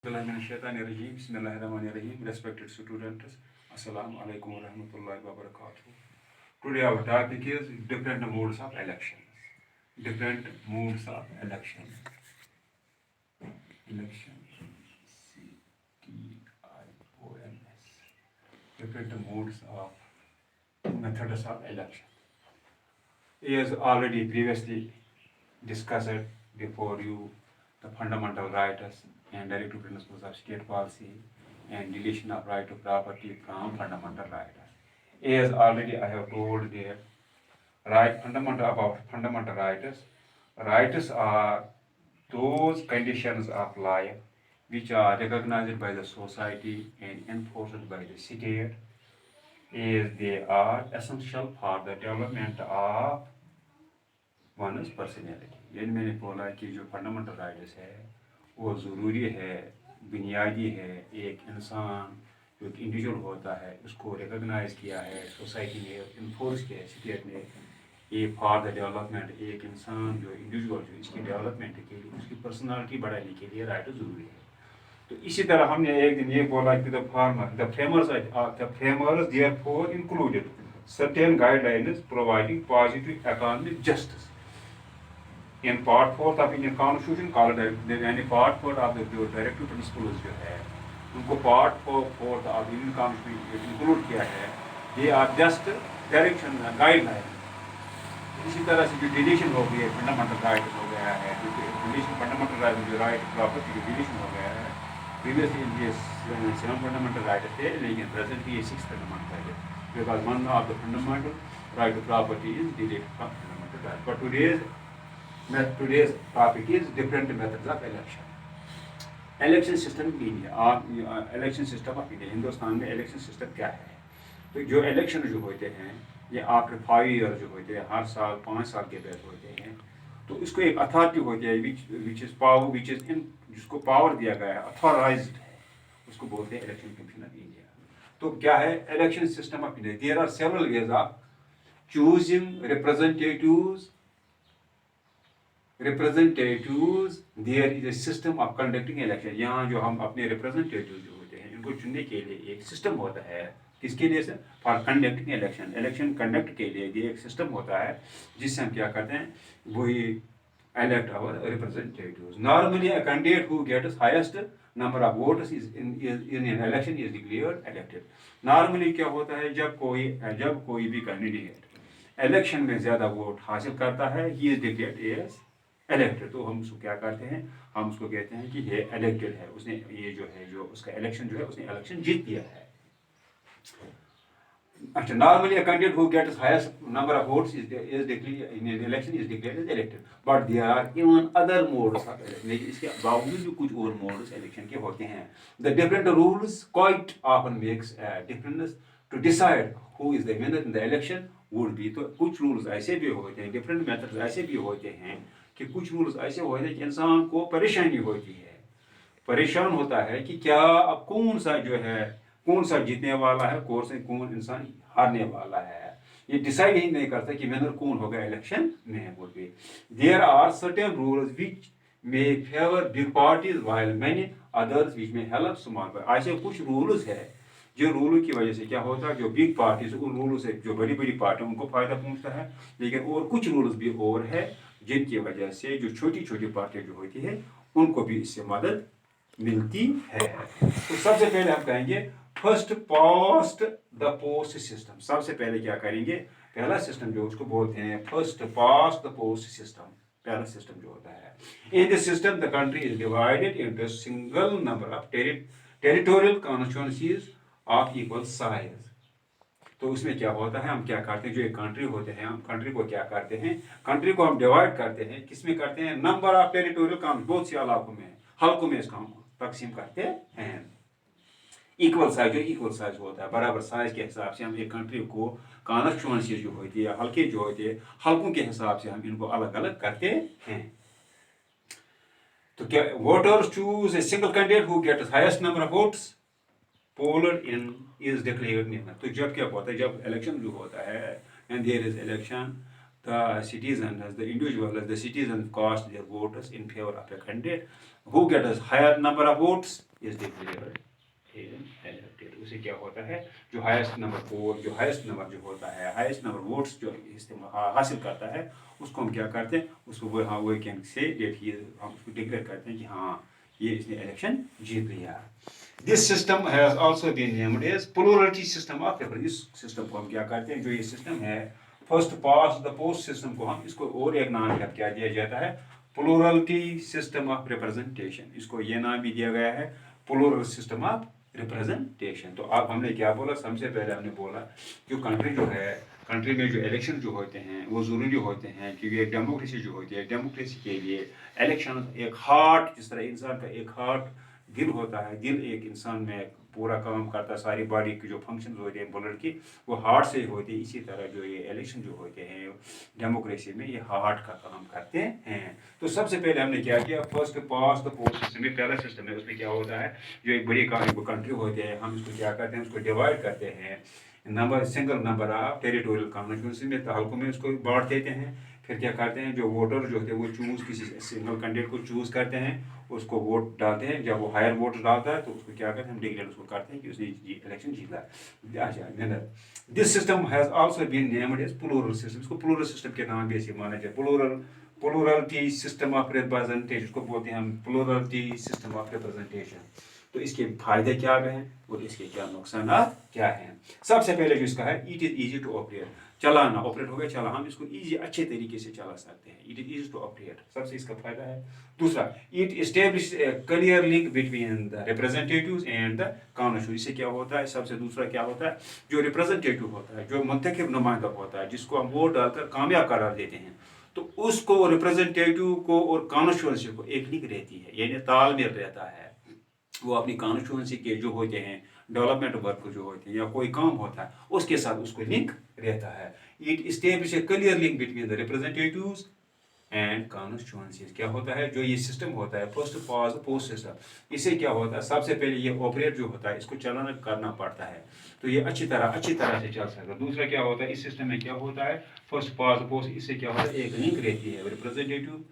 Bismillahirrahmanirrahim. Respected students, Assalamu alaikum wa rahmatullahi wa barakatuh. Today our topic is different modes of elections. Different modes of election. Election. CTIONS. Different modes of methods of election. As already previously discussed before you, the fundamental rights and directive principles of state policy and deletion of right to property from fundamental rights. As already I have told that fundamental rights are those conditions of life which are recognized by the society and enforced by the state, as they are essential for the development of one's personality. یعنی میں نے بولا کہ جو fundamental rights ہے وہ ضروری ہے، بنیادی ہے. ایک انسان جو ایک انڈیویجول ہوتا ہے اس کو ریکگنائز کیا ہے سوسائٹی نے، انفورس کیا ہے اسٹیٹ نے. یہ فار دا ڈیولپمنٹ، ایک انسان جو انڈیویجول جو اس کی ڈیولپمنٹ کے لیے، اس کی پرسنالٹی بڑھانے کے لیے رائٹ ضروری ہے. تو اسی طرح ہم نے ایک دن یہ بولا کہ the framers therefore included certain guidelines providing positive economic justice. In part 4 of Indian Constitution called یعنی part 4 of the directive principles جو ہے ان کو part 4 of Indian Constitution include کیا ہے. they are just direction guidelines. اسی طرح سے جو ڈیلیشن ہو گئی ہے فنڈامنٹل رائٹ ہو گیا ہے، ڈیلیشن فنڈامنٹل رائٹ جو رائٹ پراپرٹی جو ڈیلیشن ہو گیا ہے. پریویسلی یہ 7 فنڈامنٹل رائٹ تھے لیکن پریزنٹلی یہ 6 فنڈامنٹل رائٹ ہے. Because one of the fundamental right to property is deleted from fundamental right. But today's topic is different methods of election. Election system in India. Election system of India. Hindustan میں election system کیا ہے؟ تو جو election جو ہوتے ہیں یہ after 5 year جو ہوتے ہیں، ہر سال 5 سال کے بعد ہوتے ہیں. تو اس کو ایک اتھارٹی ہوتی ہے جس کو پاور دیا گیا ہے، اتھورائزڈ ہے، اس کو بولتے ہیں الیکشن کمیشن آف انڈیا. تو کیا ہے election system of India? There are several ways of choosing representatives. There is a system of conducting election. یہاں جو ہم اپنے ریپرزینٹیٹیو جو ہوتے ہیں ان کو چننے کے لیے ایک سسٹم ہوتا ہے. کس کے لیے؟ For conducting election. Election conduct کے لیے یہ ایک سسٹم ہوتا ہے جس سے ہم کیا کرتے ہیں، وہی elect our representatives. Normally a candidate who gets highest number of votes is in an election is declared elected. Normally کیا ہوتا ہے جب کوئی بھی کینڈیڈیٹ الیکشن میں زیادہ ووٹ حاصل کرتا ہے he is declared as elected. تو ہم اس کو کیا کرتے ہیں، ہم اس کو کہتے ہیں کہ یہ elected ہے، اس نے یہ جو ہے جو اس کا الیکشن جو ہے اس نے الیکشن جیت دیا ہے. Normally a candidate who gets highest number of votes is declared in an election is declared as elected. But there are even other modes of election. لیکن اس کے باوجود بھی کچھ اور موڈس الیکشن کے ہوتے ہیں. The different rules quite often makes a difference to decide who is the winner in the election would be. تو کچھ رولز ایسے بھی ہوتے ہیں، ڈفرینٹ میتھڈز ایسے بھی ہوتے ہیں کہ کچھ رولز ایسے ہوتے ہیں کہ انسان کو پریشانی ہوتی ہے، پریشان ہوتا ہے کہ کیا اب کون سا جیتنے والا ہے، کون انسان ہارنے والا ہے. یہ ڈیسائیڈ ہی نہیں کرتا کہ ونر کون ہوگا الیکشن میں. There are certain rules which may favor big parties while many others which may help small parties. ایسے کچھ رولز ہے جو رولوں کی وجہ سے کیا ہوتا ہے، جو بگ پارٹیز ان رولوں سے جو بڑی پارٹیوں ان کو فائدہ پہنچتا ہے، لیکن اور کچھ رولز بھی اور ہے جن کی وجہ سے جو چھوٹی پارٹیاں جو ہوتی ہے ان کو بھی اس سے مدد ملتی ہے. تو سب سے پہلے ہم کہیں گے first past the post system. سب سے پہلے کیا کریں گے، پہلا سسٹم جو اس کو بولتے ہیں first past the post system. پہلا سسٹم جو ہوتا ہے، in this system the country is divided into single number of territorial constituencies of equal size. تو اس میں کیا ہوتا ہے، ہم کیا کرتے ہیں، جو ایک کنٹری ہوتے ہیں ہم کنٹری کو کیا کرتے ہیں، کنٹری کو ہم ڈیوائڈ کرتے ہیں. کس میں کرتے ہیں؟ نمبر آف ٹیریٹوریل بہت سے علاقوں میں، حلقوں میں اس کو ہم تقسیم کرتے ہیں. ایکول سائز ہوتا ہے، برابر سائز کے حساب سے ہم ایک کنٹری کو کانسٹیٹوئنسی جو ہوتی ہے، حلقے جو ہوتے ہیں، حلقوں کے حساب سے ہم ان کو الگ الگ کرتے ہیں. تو کیا voters choose a single candidate who gets highest number of votes pulled in is declared winner. تو جب کیا ہوتا ہے، جب الیکشن جو ہوتا ہے and there is election, the citizen cast their votes in favor of a candidate who gets higher number of votes is declared elected. उसे क्या होता है, जो हाईएस्ट नंबर वोट, जो हाईएस्ट नंबर जो होता है, हाईएस्ट नंबर वोट्स जो हासिल करता है, उसको हम क्या करते हैं, उसको वो हाँ वो कैन से डेट ही हम उसको डिक्लेयर करते हैं कि हाँ ये इसने इलेक्शन जीत लिया. This system has also been named as plurality system of paper. इस सिस्टम को हम क्या करते हैं, जो ये सिस्टम है first past the post system को हम इसको और एक नाम क्या दिया जाता है, प्लूरलिटी सिस्टम ऑफ रिप्रेजेंटेशन. इसको ये नाम भी दिया गया है प्लूरल सिस्टम ऑफ रिप्रेजेंटेशन. तो अब हमने क्या बोला, सबसे पहले हमने बोला जो कंट्री जो है, कंट्री में जो इलेक्शन जो होते हैं वो ज़रूरी होते हैं, क्योंकि एक डेमोक्रेसी जो होती है, डेमोक्रेसी के लिए इलेक्शन एक हार्ट, जिस तरह इंसान का एक हार्ट दिल होता है, दिल एक इंसान में पूरा काम करता है, सारी बॉडी की जो फंक्शन होते हैं ब्लड की वो हार्ट से होते हैं. इसी तरह जो ये इलेक्शन जो होते हैं डेमोक्रेसी में ये हार्ट का काम करते हैं. तो सबसे पहले हमने क्या किया, first past the post system. ये पहला सिस्टम है. उसमें क्या होता है, जो एक बड़ी कंट्री होती है, हम इसको क्या करते हैं, उसको डिवाइड करते हैं number, single number of territorial constituency में, तहलकों में उसको बांट देते हैं. फिर क्या करते हैं, जो वोटर जो होते हैं वो चूज़ किसी सिंगल कैंडिडेट को चूज़ करते हैं, उसको वोट डालते हैं. जब वो हायर वोट डालता है तो उसको क्या करते हैं, हम डिक्लेयर उसको करते हैं कि उसने इलेक्शन जीता. अच्छा, this system has also been named as plural system. इसको प्लूरल सिस्टम के नाम भी ऐसे माना जाए. प्लूरलिटी सिस्टम ऑफ रिप्रेजेंटेशन, इसको बोलते हैं हम प्लूरलिटी सिस्टम ऑफ रिप्रेजेंटेशन. तो इसके फायदे क्या हैं और इसके क्या नुकसान क्या हैं. सबसे पहले जो इसका है, it is easy to operate. चलाना, ऑपरेट हो गया चला, हम इसको इजी अच्छे तरीके से चला सकते हैं. It is easy to operate, सबसे इसका फायदा है. दूसरा, it establish clear link between the representatives and the constitution. इससे क्या होता है, सबसे दूसरा क्या होता है, जो रिप्रेजेंटेटिव होता है, जो मुंतखब नुमाइंदा होता है, जिसको हम वोट डालकर कामयाब करार देते हैं, तो उसको रिप्रेजेंटेटिव को और कॉन्स्टिट्यूंसी को एक लिंक रहती है, यानी तालमेल रहता है. वो अपनी कॉन्स्टिट्यूंसी के जो होते हैं डेवलपमेंट वर्क जो होते हैं या कोई काम होता है उसके साथ उसको लिंक रहता है. It establish A clear link between the representatives and constituencies. क्या होता है, जो ये सिस्टम होता है फर्स्ट पास पोस्ट सिस्टम, इससे क्या होता है, सबसे पहले ये ऑपरेट जो होता है इसको चलाना करना पड़ता है, तो ये अच्छी तरह से चल सकता है. दूसरा क्या होता है, इस सिस्टम में क्या होता है, फर्स्ट पास पोस्ट, इससे क्या होता है, एक लिंक रहती है रिप्रेजेंटेटिव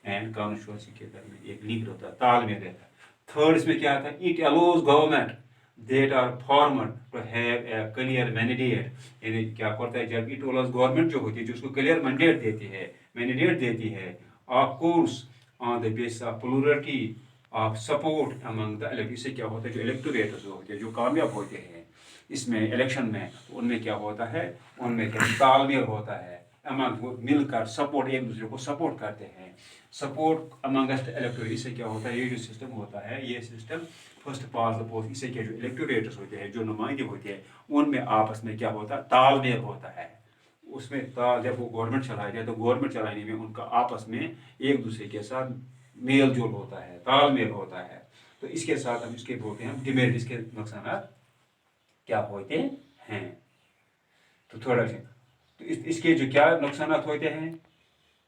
एंड कॉन्स्टिट्यूंसी के दरमियान, एक लिंक रहता है, तालमेल रहता है. थर्ड इसमें क्या आता है, it allows government that are formed to have a clear mandate. यानी क्या करता है, जब इट अलाउज गवर्नमेंट जो होती है, जो उसको क्लियर मैंडेट देती है, of course on the basis of plurality of support among the elect. इससे क्या होता है, जो इलेक्टोरेट जो होते हैं, जो कामयाब होते हैं इसमें इलेक्शन में, उनमें क्या होता है, उनमें क्या तालमेल होता है, अमंग वो मिलकर सपोर्ट, एक दूसरे को सपोर्ट करते हैं, सपोर्ट अमंगस्ट इलेक्टोरेट. इससे क्या होता है, ये जो सिस्टम होता है, ये system first past the post, इससे क्या, जो इलेक्टोरेट्स होते हैं, जो नुमाइंदे होते हैं, उनमें आपस में क्या होता है, तालमेल होता है. उसमें जब वो गवर्नमेंट चलाया जाए तो गवर्नमेंट चलाने में उनका आपस में एक दूसरे के साथ मेल जोल होता है, तालमेल होता है. तो इसके साथ हम इसके बोलते हैं डिमेरिट, इसके नुकसान क्या होते हैं. तो थोड़ा सा तो इसके जो क्या नुकसान होते हैं,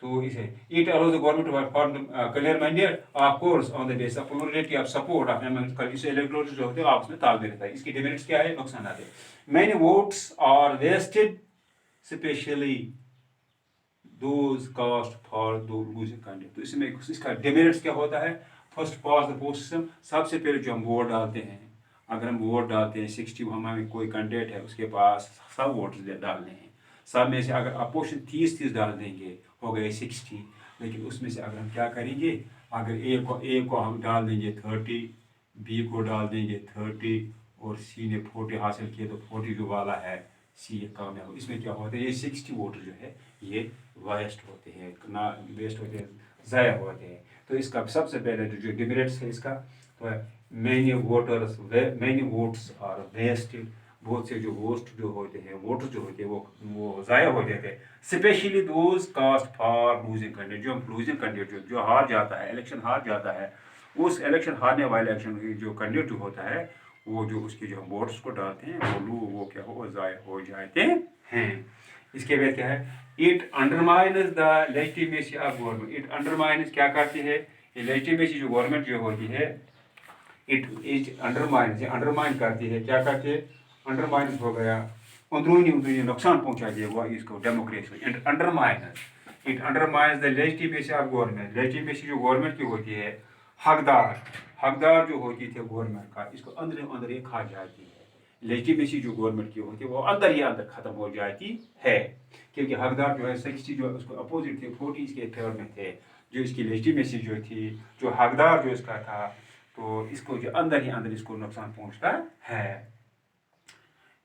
तो इसे it allows the government to form clear mandate of course on the basis of plurality of support of members. इससे इलेक्टोरल जो होते हैं आपस में तालमेल रहता है. इसकी डिमेरिट्स क्या है, नुकसान आते हैं. Many votes are wasted specially those cast for the losing candidate. तो इसमें इसका डिमेरिट्स क्या होता है, first past the post system. सबसे पहले जो हम वोट डालते हैं, अगर हम वोट डालते हैं 60, हमारे कोई कैंडिडेट है उसके पास 100 वोट डालने हैं, सब में से अगर अपोजिशन 30 डाल देंगे हो गए 60. लेकिन उसमें से अगर हम क्या करेंगे, अगर ए को हम डाल देंगे 30, बी को डाल देंगे 30 और सी ने 40 हासिल किए तो 40 जो वाला है सी कामयाब. इसमें क्या होता है, ये 60 वोटर जो है ये वेस्ट होते हैं, ना वेस्ट होते हैं, ज़ाया होते हैं. तो इसका सबसे पहले जो डिमेरिट्स है इसका, तो मैनी वोट्स आर वेस्टेड. बहुत से जो वोट जो होते हैं वो ज़ाया हो जाते हैं. Specially those cast for losing candidate. जो लूजिंग कैंडिडेट जो हार जाता है, इलेक्शन हार जाता है, उस इलेक्शन हारने वाले इलेक्शन जो कैंडिडेट जो होता है, वो जो उसके जो हम वोट्स को डालते हैं वो क्या हो, ज़ाया हो जाते हैं. इसके बाद क्या है, it undermines the legitimacy of government. It undermines क्या करती है, ये लेजिटिमेसी जो गवर्नमेंट जो होती है, इट इज अंडरमाइन करती है. क्या करती है, अंडरमाइन हो गया, अंदरूनी नुकसान पहुंचा दिया वो इसको democracy. It undermines the legitimacy of government. Legitimacy जो गवर्नमेंट की होती है, हकदार जो होती थी गवर्नमेंट का, इसको अंदर अंदर ये खा जाती है। लेजिटिमेसी जो गवर्नमेंट की होती है वो अंदर ही अंदर खत्म हो जाती है, क्योंकि हकदार जो है 60 जो उसको अपोजिट थे, 40 इसके फेवर में थे। जो इसकी लेजिटिमेसी जो थी, जो हकदार जो इसका था, तो इसको जो अंदर ही अंदर इसको नुकसान पहुंचता है।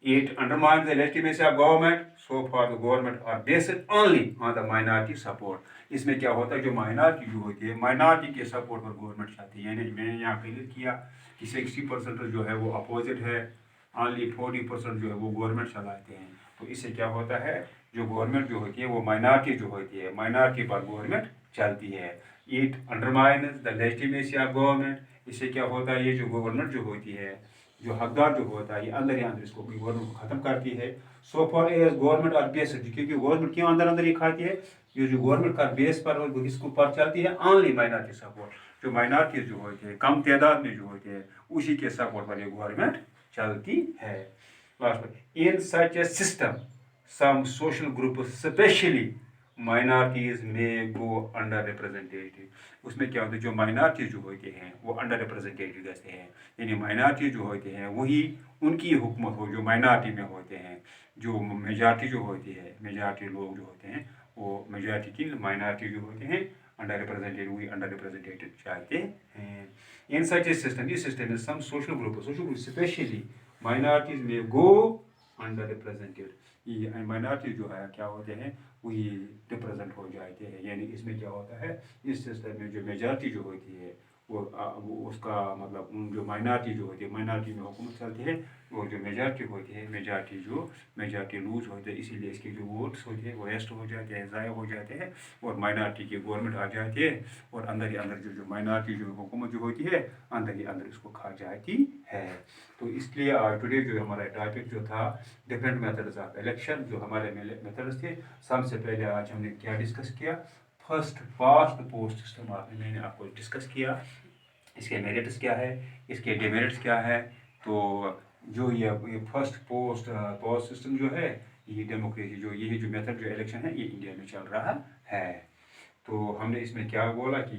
It undermines the legitimacy of government, so far the government are based only on the minority support. इसमें क्या होता है, जो माइनॉरिटी जो होती है, माइनॉरिटी के सपोर्ट पर गवर्नमेंट चाहती है। यानी मैंने यहाँ क्लियर किया कि 60% जो है वो अपोजिट है, ओनली 40% जो है वो गवर्नमेंट चलाते हैं। तो इससे क्या होता है, जो गवर्नमेंट जो होती है वो माइनॉरिटी जो होती है, माइनॉरिटी पर गवर्नमेंट चलती है। It undermines the legitimacy of government. इससे क्या होता है, ये जो गवर्नमेंट जो होती है, जो हकदार जो होता है, ये अंदर ही अंदर इसको गवर्नमेंट को खत्म करती है। सो फॉर एज गवर्नमेंट और बेस, क्योंकि गवर्नमेंट क्यों अंदर अंदर ही खाती है, ये जो गवर्नमेंट का बेस पर इसको पर चलती है ओनली माइनॉरिटी सपोर्ट। जो माइनॉरिटी जो होती है, कम तादाद में जो होती है, उसी के सपोर्ट पर ये गवर्नमेंट चलती है। लास्ट में, in such a system some social group specially minorities में गो अंडर रिप्रेजेंटेटिव। उसमें क्या होता है, जो माइनॉरिटीज जो होते हैं वो अंडर रिप्रेजेंटेटिव रहते हैं। यानी माइनॉरिटी जो होते हैं वही उनकी हुकूमत हो जो माइनॉरिटी में होते हैं। जो मेजॉरिटी जो होती है, मेजॉरिटी लोग जो होते हैं वो मेजॉरिटी की माइनॉरिटी जो होते हैं अंडर रिप्रेजेंटेटिव, वही अंडर रिप्रेजेंटेटिव चाहते हैं। इन सच ए सिस्टम, ये सिस्टम है some social group specially minorities में गो अंडर रिप्रेजेंटेड। ये माइनॉरिटी जो है क्या होते हैं, वही रिप्रेजेंट हो जाते हैं। यानी इसमें क्या होता है, इस सिस्टम में जो मेजॉरिटी जो होती है वो उसका मतलब जो माइनॉरिटी जो होती है, माइनॉरिटी में हुकूमत चलती है। और जो मेजॉरिटी होती है, मेजॉरिटी लूज होती है, इसीलिए इसके जो वोट्स होते हैं वो वेस्ट हो जाते हैं, ज़ाया हो जाते हैं, और माइनॉरिटी की गवर्नमेंट आ जाती है। और अंदर ही अंदर जो माइनॉरिटी जो हुकूमत जो होती है, अंदर ही अंदर इसको खा जाती है। तो इसलिए टुडे जो हमारा टॉपिक जो था, डिफरेंट मेथड्स ऑफ इलेक्शन, जो हमारे मेथड्स थे। सबसे पहले आज हमने क्या डिस्कस किया, फर्स्ट पास्ट पोस्ट सिस्टम मैंने आपको डिस्कस किया। इसके मेरिट्स क्या है, इसके डिमेरिट्स क्या है। तो जो ये फर्स्ट पोस्ट सिस्टम जो है, ये डेमोक्रेसी जो ये जो मेथड जो इलेक्शन है, ये इंडिया में चल रहा है। तो हमने इसमें क्या बोला कि